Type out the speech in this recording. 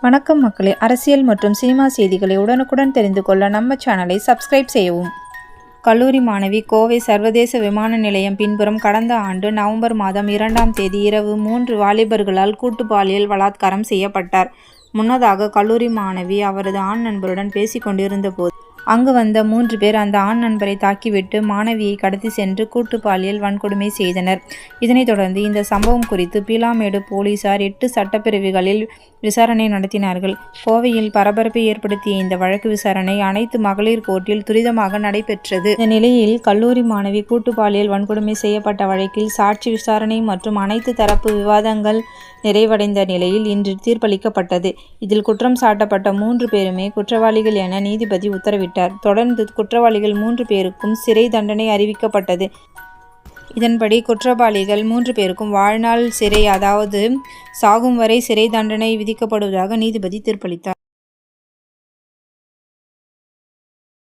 வணக்கம் மக்களே, அரசியல் மற்றும் சினிமா செய்திகளை உடனுக்குடன் தெரிந்து கொள்ள நம்ம சேனலை சப்ஸ்கிரைப் செய்யவும். கல்லூரி மாணவி கோவை சர்வதேச விமான நிலையம் பின்புறம் கடந்த ஆண்டு நவம்பர் மாதம் 2ஆம் தேதி இரவு 3 வாலிபர்களால் கூட்டு பாலியல் பலாத்காரம் செய்யப்பட்டார். முன்னதாக கல்லூரி மாணவி அவரது ஆண் நண்பருடன் பேசிக் கொண்டிருந்த போது அங்கு வந்த 3 பேர் அந்த ஆண் நண்பரை தாக்கிவிட்டு மாணவியை கடத்தி சென்று கூட்டு பாலியல் வன்கொடுமை செய்தனர். இதனைத் தொடர்ந்து இந்த சம்பவம் குறித்து பீலாமேடு போலீசார் 8 சட்டப்பிரிவுகளில் விசாரணை நடத்தினார்கள். கோவையில் பரபரப்பை ஏற்படுத்திய இந்த வழக்கு விசாரணை அனைத்து மகளிர் கோர்ட்டில் துரிதமாக நடைபெற்றது. இந்த நிலையில் கல்லூரி மாணவி கூட்டு பாலியல் வன்கொடுமை செய்யப்பட்ட வழக்கில் சாட்சி விசாரணை மற்றும் அனைத்து தரப்பு விவாதங்கள் நிறைவடைந்த நிலையில் இன்று தீர்ப்பளிக்கப்பட்டது. இதில் குற்றம் சாட்டப்பட்ட 3 பேருமே குற்றவாளிகள் என நீதிபதி உத்தரவிட்டார். தொடர்ந்து குற்றவாளிகள் 3 பேருக்கும் சிறை தண்டனை அறிவிக்கப்பட்டது. இதன்படி குற்றவாளிகள் 3 பேருக்கும் வாழ்நாள் சிறை, அதாவது சாகும் வரை சிறை தண்டனை விதிக்கப்படுவதாக நீதிபதி தீர்ப்பளித்தார்.